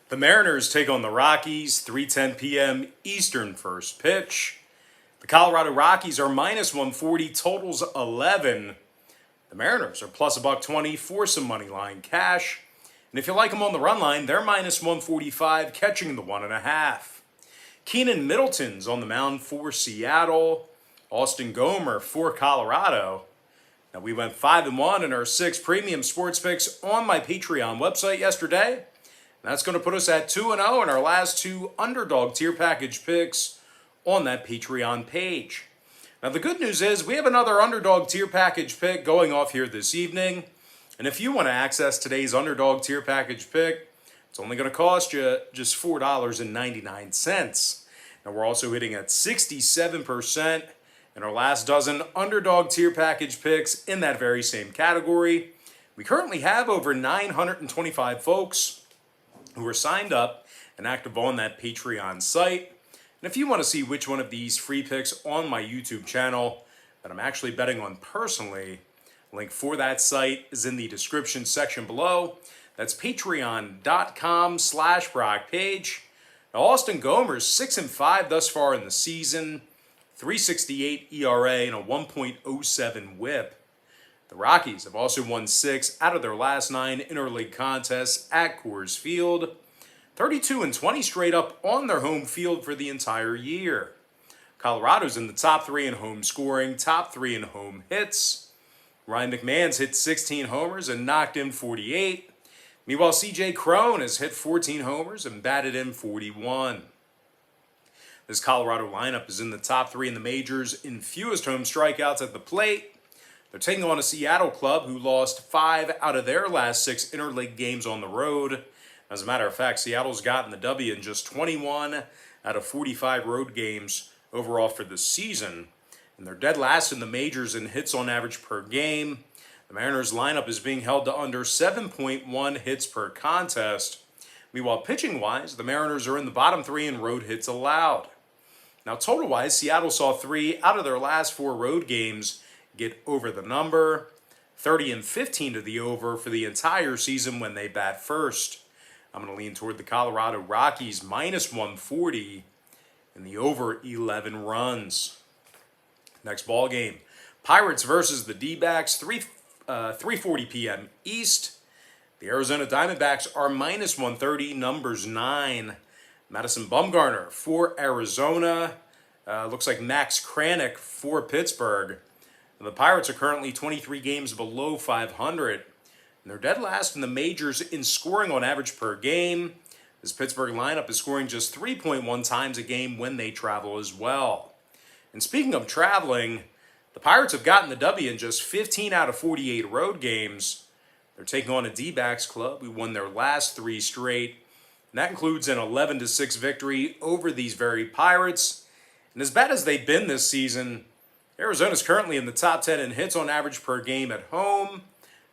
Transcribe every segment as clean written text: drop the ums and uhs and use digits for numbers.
The Mariners take on the Rockies, 3:10 p.m. Eastern first pitch. The Colorado Rockies are minus 140, totals 11. The Mariners are plus $1.20 for some money line cash. And if you like them on the run line, they're minus 145, catching the 1.5. Keenan Middleton's on the mound for Seattle. Austin Gomer for Colorado. Now, we went 5-1 in our 6 premium sports picks on my Patreon website yesterday. And that's going to put us at 2-0 in our last 2 underdog tier package picks on that Patreon page. Now, the good news is we have another underdog tier package pick going off here this evening. And if you want to access today's underdog tier package pick, it's only going to cost you just $4.99. Now, we're also hitting at 67% in our last dozen underdog tier package picks in that very same category. We currently have over 925 folks who are signed up and active on that Patreon site. And if you want to see which one of these free picks on my YouTube channel that I'm actually betting on personally, link for that site is in the description section below. That's patreon.com/BrockPage. Now, Austin Gomer's 6-5 thus far in the season, 3.68 ERA and a 1.07 WHIP. The Rockies have also won 6 out of their last 9 interleague contests at Coors Field. 32-20 straight up on their home field for the entire year. Colorado's in the top 3 in home scoring, top 3 in home hits. Ryan McMahon's hit 16 homers and knocked in 48. Meanwhile, C.J. Cron has hit 14 homers and batted in 41. This Colorado lineup is in the top 3 in the majors in fewest home strikeouts at the plate. They're taking on a Seattle club who lost 5 out of their last 6 interleague games on the road. As a matter of fact, Seattle's gotten the W in just 21 out of 45 road games overall for the season. And they're dead last in the majors in hits on average per game. The Mariners lineup is being held to under 7.1 hits per contest. Meanwhile, pitching-wise, the Mariners are in the bottom 3 in road hits allowed. Now, total-wise, Seattle saw 3 out of their last 4 road games get over the number, 30-15 to the over for the entire season when they bat first. I'm going to lean toward the Colorado Rockies minus 140 and the over 11 runs. Next ball game, Pirates versus the D-backs, 3:40 p.m. East. The Arizona Diamondbacks are minus 130, numbers 9. Madison Bumgarner for Arizona. Looks like Max Kranick for Pittsburgh. The Pirates are currently 23 games below 500. And they're dead last in the majors in scoring on average per game. This Pittsburgh lineup is scoring just 3.1 times a game when they travel as well. And speaking of traveling, the Pirates have gotten the W in just 15 out of 48 road games. They're taking on a D-backs club who won their last 3 straight. And that includes an 11-6 victory over these very Pirates. And as bad as they've been this season, Arizona's currently in the top 10 in hits on average per game at home.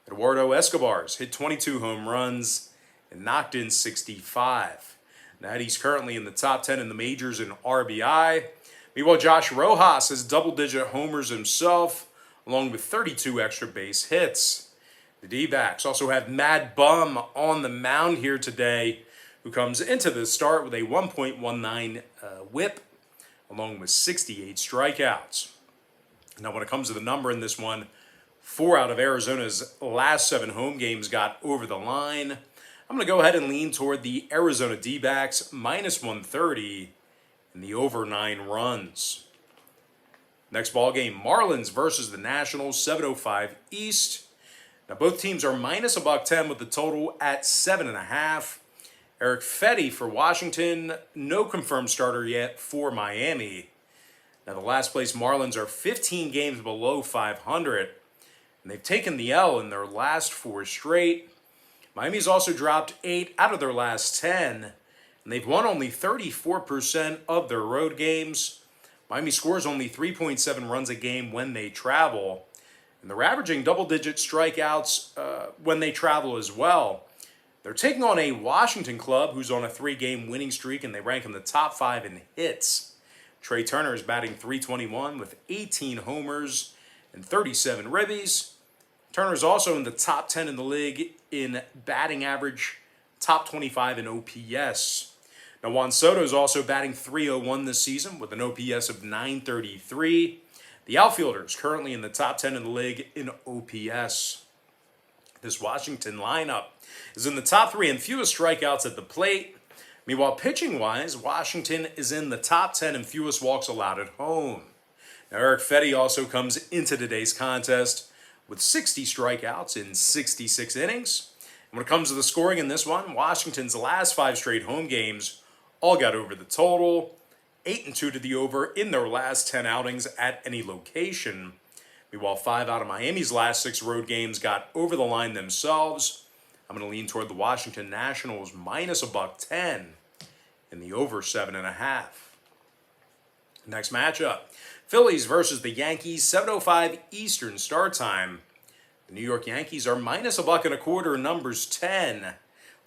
Eduardo Escobar's hit 22 home runs and knocked in 65. Now he's currently in the top 10 in the majors in RBI. Meanwhile, Josh Rojas has double-digit homers himself, along with 32 extra base hits. The D-backs also have Mad Bum on the mound here today, who comes into the start with a 1.19 WHIP, along with 68 strikeouts. Now, when it comes to the number in this one, 4 out of Arizona's last 7 home games got over the line. I'm going to go ahead and lean toward the Arizona D-backs minus 130 and the over 9 runs. Next ball game, Marlins versus the Nationals, 7:05 East. Now, both teams are minus $1.10 with the total at 7.5. Eric Fetty for Washington, no confirmed starter yet for Miami. Now, the last place Marlins are 15 games below 500, and they've taken the L in their last 4 straight. Miami's also dropped 8 out of their last 10, and they've won only 34% of their road games. Miami scores only 3.7 runs a game when they travel, and they're averaging double-digit strikeouts when they travel as well. They're taking on a Washington club who's on a 3-game winning streak, and they rank in the top 5 in hits. Trey Turner is batting .321 with 18 homers and 37 ribbies. Turner's also in the top 10 in the league in batting average, top 25 in OPS. Now, Juan Soto is also batting .301 this season with an OPS of .933. The outfielder is currently in the top 10 in the league in OPS. This Washington lineup is in the top 3 in fewest strikeouts at the plate. Meanwhile, pitching-wise, Washington is in the top 10 in fewest walks allowed at home. Now, Eric Fetty also comes into today's contest with 60 strikeouts in 66 innings. And when it comes to the scoring in this one, Washington's last 5 straight home games all got over the total, 8-2 to the over in their last 10 outings at any location. Meanwhile, 5 out of Miami's last 6 road games got over the line themselves. I'm going to lean toward the Washington Nationals minus $1.10 in the over 7.5. Next matchup, Phillies versus the Yankees, 7:05 Eastern start time. The New York Yankees are minus $1.25, numbers 10.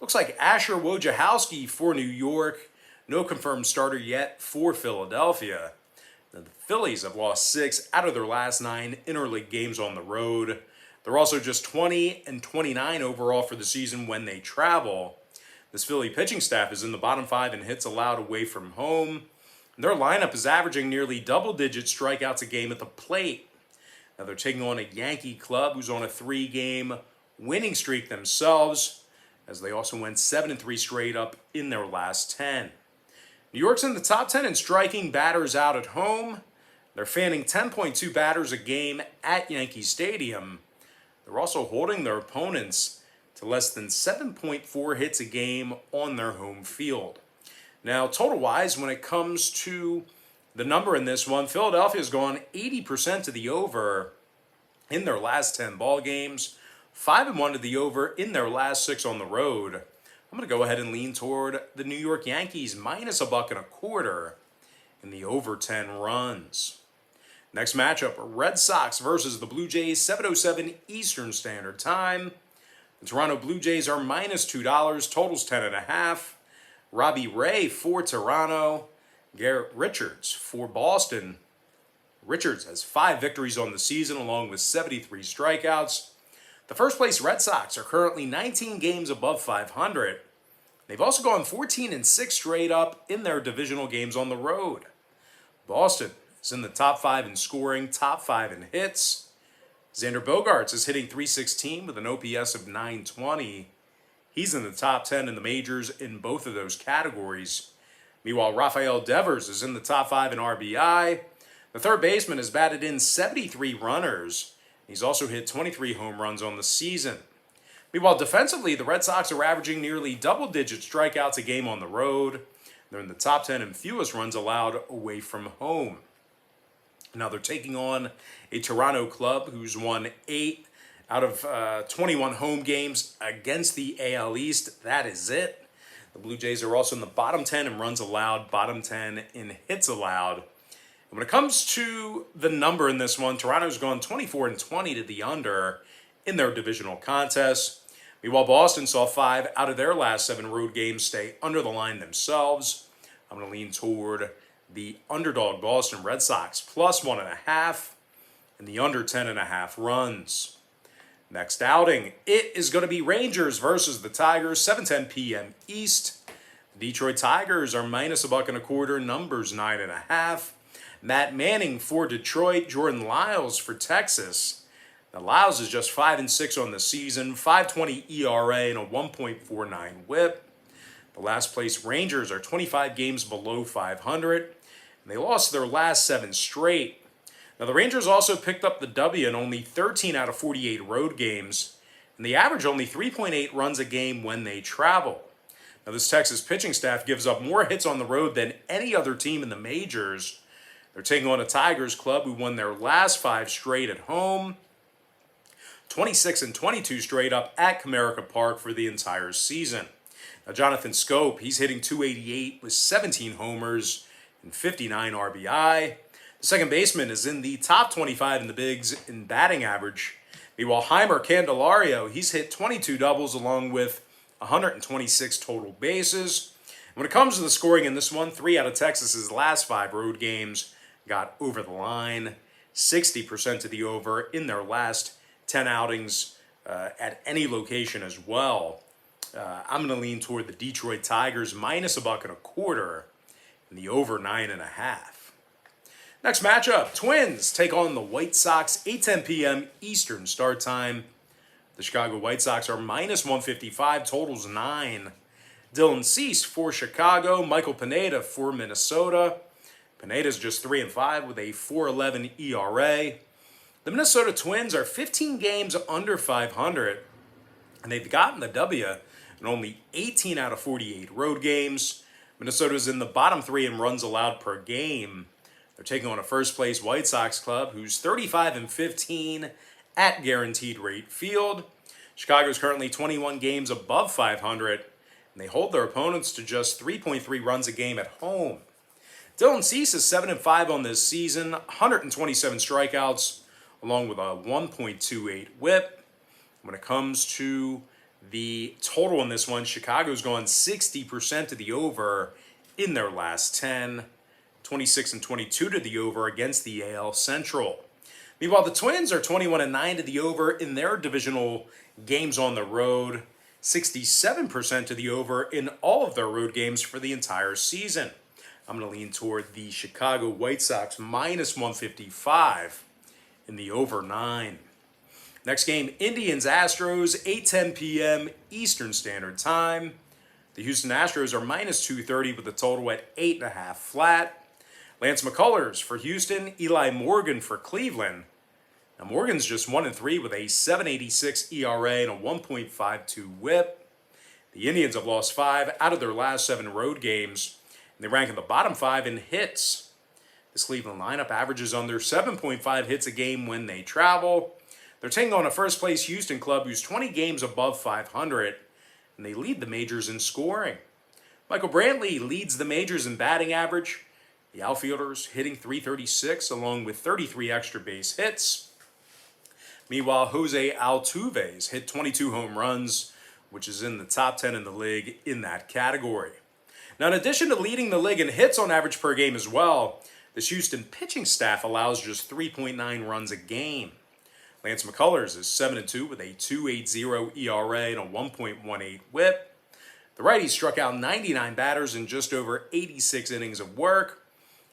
Looks like Asher Wojciechowski for New York. No confirmed starter yet for Philadelphia. Now, the Phillies have lost 6 out of their last 9 interleague games on the road. They're also just 20-29 overall for the season when they travel. This Philly pitching staff is in the bottom 5 in hits allowed away from home. Their lineup is averaging nearly double-digit strikeouts a game at the plate. Now they're taking on a Yankee club who's on a 3-game winning streak themselves, as they also went 7-3 straight up in their last 10. New York's in the top 10 in striking batters out at home. They're fanning 10.2 batters a game at Yankee Stadium. They're also holding their opponents to less than 7.4 hits a game on their home field. Now, total-wise, when it comes to the number in this one, Philadelphia's gone 80% to the over in their last 10 ball games, 5-1 to the over in their last 6 on the road. I'm going to go ahead and lean toward the New York Yankees minus $1.25 in the over 10 runs. Next matchup, Red Sox versus the Blue Jays, 7:07 Eastern Standard Time. The Toronto Blue Jays are minus $2, totals 10.5. Robbie Ray for Toronto. Garrett Richards for Boston. Richards has 5 victories on the season along with 73 strikeouts. The first place Red Sox are currently 19 games above 500. They've also gone 14-6 straight up in their divisional games on the road. Boston is in the top 5 in scoring, top 5 in hits. Xander Bogaerts is hitting .316 with an OPS of .920. He's in the top 10 in the majors in both of those categories. Meanwhile, Rafael Devers is in the top 5 in RBI. The third baseman has batted in 73 runners. He's also hit 23 home runs on the season. Meanwhile, defensively, the Red Sox are averaging nearly double-digit strikeouts a game on the road. They're in the top 10 in fewest runs allowed away from home. Now they're taking on a Toronto club who's won 8 out of 21 home games against the AL East. That is it. The Blue Jays are also in the bottom 10 in runs allowed, bottom 10 in hits allowed. And when it comes to the number in this one, Toronto's gone 24-20 to the under in their divisional contest. Meanwhile, Boston saw 5 out of their last 7 road games stay under the line themselves. I'm going to lean toward the underdog Boston Red Sox plus 1.5 and the under 10.5 runs. Next outing, it is going to be Rangers versus the Tigers, 7:10 p.m. East. The Detroit Tigers are minus $1.25, numbers 9.5. Matt Manning for Detroit, Jordan Lyles for Texas. Now, Lyles is just 5-6 on the season, 5.20 ERA and a 1.49 WHIP. The last place Rangers are 25 games below 500, and they lost their last 7 straight. Now, the Rangers also picked up the W in only 13 out of 48 road games, and they average only 3.8 runs a game when they travel. Now, this Texas pitching staff gives up more hits on the road than any other team in the majors. They're taking on a Tigers club who won their last 5 straight at home, 26-22 straight up at Comerica Park for the entire season. Now, Jonathan Scope, he's hitting .288 with 17 homers and 59 RBI. The second baseman is in the top 25 in the bigs in batting average. Meanwhile, Heimer Candelario, he's hit 22 doubles along with 126 total bases. When it comes to the scoring in this one, 3 out of Texas's last 5 road games got over the line, 60% to the over in their last 10 outings at any location as well. I'm going to lean toward the Detroit Tigers minus a buck and a quarter and the over 9.5. Next matchup, Twins take on the White Sox, 8:10 p.m. Eastern start time. The Chicago White Sox are minus 155, totals 9. Dylan Cease for Chicago, Michael Pineda for Minnesota. Pineda's just 3-5 with a 4.11 ERA. The Minnesota Twins are 15 games under 500, and they've gotten the W in only 18 out of 48 road games. Minnesota's in the bottom 3 in runs allowed per game. They're taking on a first-place White Sox club who's 35-15 at Guaranteed Rate Field. Chicago's currently 21 games above 500, and they hold their opponents to just 3.3 runs a game at home. Dylan Cease is 7-5 on this season, 127 strikeouts, along with a 1.28 whip. When it comes to the total in this one, Chicago's gone 60% to the over in their last 10, 26-22 to the over against the AL Central. Meanwhile, the Twins are 21-9 to the over in their divisional games on the road, 67% to the over in all of their road games for the entire season. I'm going to lean toward the Chicago White Sox minus 155 in the over 9. Next game, Indians Astros, 8:10 p.m. Eastern Standard Time. The Houston Astros are minus 230 with a total at 8.5 flat. Lance McCullers for Houston, Eli Morgan for Cleveland. Now Morgan's just 1-3 with a 7.86 ERA and a 1.52 whip. The Indians have lost 5 out of their last 7 road games, and they rank in the bottom 5 in hits. This Cleveland lineup averages under 7.5 hits a game when they travel. They're taking on a first-place Houston club who's 20 games above 500, and they lead the majors in scoring. Michael Brantley leads the majors in batting average. The outfielders hitting .336 along with 33 extra base hits. Meanwhile, Jose Altuve's hit 22 home runs, which is in the top 10 in the league in that category. Now, in addition to leading the league in hits on average per game as well, this Houston pitching staff allows just 3.9 runs a game. Lance McCullers is 7-2 with a 2.80 ERA and a 1.18 whip. The righty struck out 99 batters in just over 86 innings of work.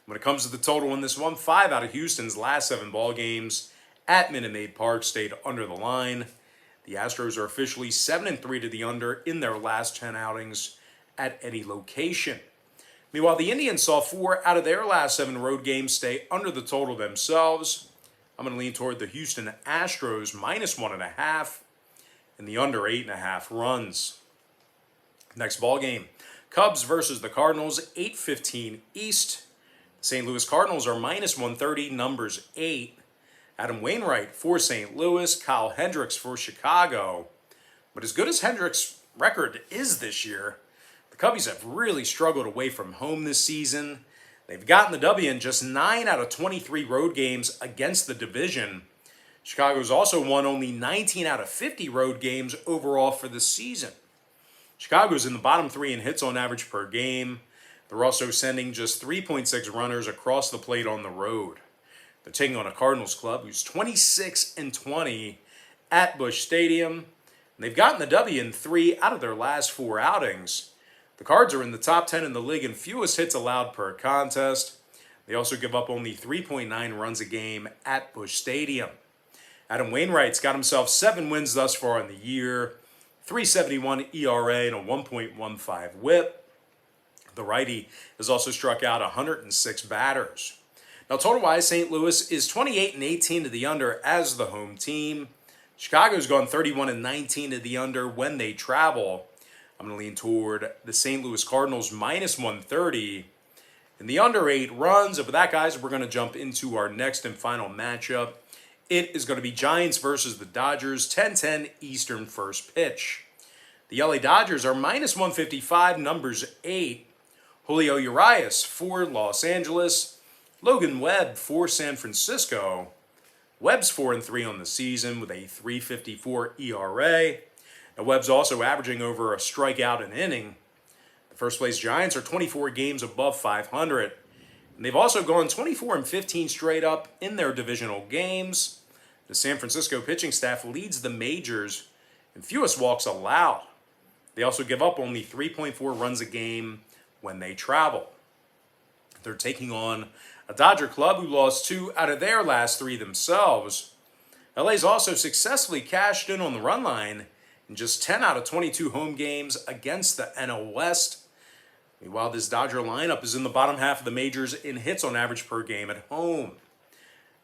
When it comes to the total in this one, 5 out of Houston's last 7 ball games at Minute Maid Park stayed under the line. The Astros are officially 7-3 to the under in their last 10 outings at any location. Meanwhile, the Indians saw 4 out of their last 7 road games stay under the total themselves. I'm going to lean toward the Houston Astros minus 1.5 and the under 8.5 runs. Next ball game, Cubs versus the Cardinals, 8:15 East. St. Louis Cardinals are minus 130, numbers 8. Adam Wainwright for St. Louis, Kyle Hendricks for Chicago. But as good as Hendricks' record is this year, the Cubbies have really struggled away from home this season. They've gotten the W in just 9 out of 23 road games against the division. Chicago's also won only 19 out of 50 road games overall for the season. Chicago's in the bottom 3 in hits on average per game. They're also sending just 3.6 runners across the plate on the road. They're taking on a Cardinals club who's 26-20 at Busch Stadium. And they've gotten the W in 3 out of their last 4 outings. The Cards are in the top 10 in the league in fewest hits allowed per contest. They also give up only 3.9 runs a game at Busch Stadium. Adam Wainwright's got himself 7 wins thus far in the year, 3.71 ERA and a 1.15 whip. The righty has also struck out 106 batters. Now, total-wise, St. Louis is 28-18 to the under as the home team. Chicago's gone 31-19 to the under when they travel. I'm going to lean toward the St. Louis Cardinals minus 130. And the under 8 runs. And with that, guys, we're going to jump into our next and final matchup. It is going to be Giants versus the Dodgers, 10:10 Eastern first pitch. The LA Dodgers are minus 155, numbers 8. Julio Urias for Los Angeles. Logan Webb for San Francisco. Webb's 4-3 on the season with a 3.54 ERA. Now, Webb's also averaging over a strikeout an inning. The first place Giants are 24 games above 500. And they've also gone 24-15 straight up in their divisional games. The San Francisco pitching staff leads the majors in fewest walks allowed. They also give up only 3.4 runs a game when they travel. They're taking on a Dodger club who lost 2 out of their last 3 themselves. LA's also successfully cashed in on the run line in just 10 out of 22 home games against the NL West. Meanwhile, this Dodger lineup is in the bottom half of the majors in hits on average per game at home.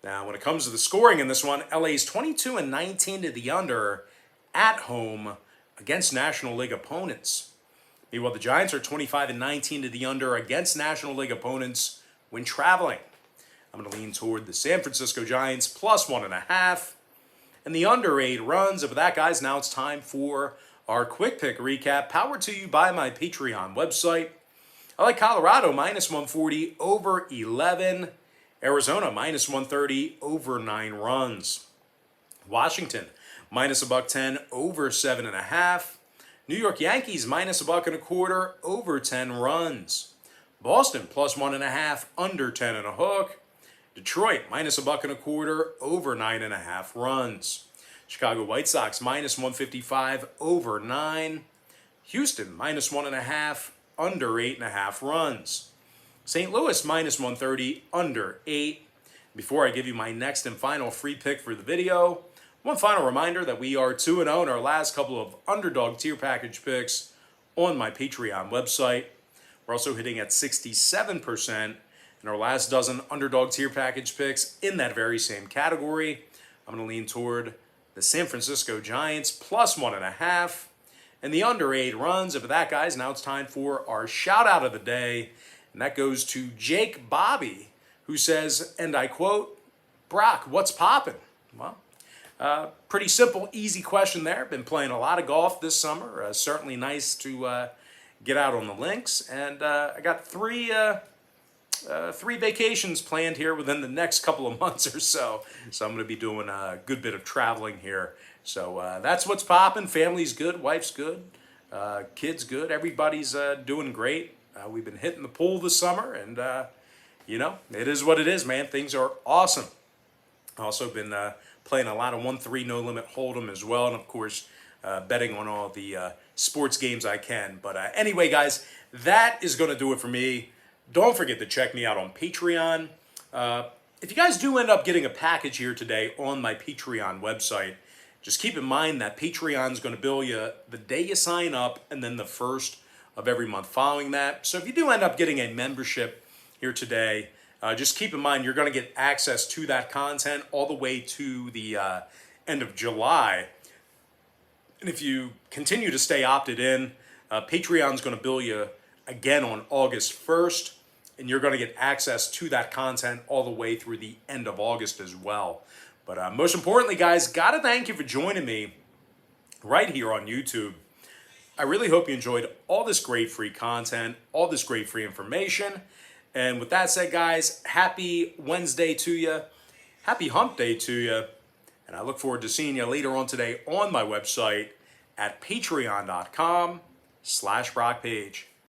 Now, when it comes to the scoring in this one, LA's 22-19 to the under at home against National League opponents. Meanwhile, the Giants are 25-19 to the under against National League opponents when traveling. I'm going to lean toward the San Francisco Giants plus 1.5. And the under 8 runs. And with that, guys, now it's time for our quick pick recap, powered to you by my Patreon website. I like Colorado minus 140 over 11. Arizona minus 130 over 9 runs. Washington minus $1.10 over 7.5. New York Yankees minus $1.25 over 10 runs. Boston plus 1.5 under 10 and a hook. Detroit minus $1.25 over 9.5 runs. Chicago White Sox minus 155 over 9. Houston minus 1.5 under 8.5 runs. St. Louis minus 130 under 8. Before I give you my next and final free pick for the video, one final reminder that we are 2-0 in our last couple of underdog tier package picks on my Patreon website. We're also hitting at 67% in our last dozen underdog tier package picks in that very same category. I'm going to lean toward the San Francisco Giants plus 1.5 and the under 8 runs. And for that, guys, now it's time for our shout out of the day. And that goes to Jake Bobby, who says, and I quote, "Brock, what's poppin'?" Well, pretty simple, easy question there. Been playing a lot of golf this summer. Certainly nice to get out on the links. And I got three vacations planned here within the next couple of months or so. So I'm going to be doing a good bit of traveling here. So that's what's popping. Family's good. Wife's good. Kids good. Everybody's doing great. We've been hitting the pool this summer. And, it is what it is, man. Things are awesome. Also been playing a lot of 1-3 no limit hold'em as well. And, of course, betting on all the sports games I can. But anyway, guys, that is going to do it for me. Don't forget to check me out on Patreon. If you guys do end up getting a package here today on my Patreon website, just keep in mind that Patreon is going to bill you the day you sign up and then the first of every month following that. So if you do end up getting a membership here today, just keep in mind you're going to get access to that content all the way to the end of July. And if you continue to stay opted in, Patreon's going to bill you again on August 1st, and you're going to get access to that content all the way through the end of August as well. But most importantly, guys, got to thank you for joining me right here on YouTube. I really hope you enjoyed all this great free content, all this great free information. And with that said, guys, happy Wednesday to you. Happy hump day to you. And I look forward to seeing you later on today on my website at patreon.com/BrockPage.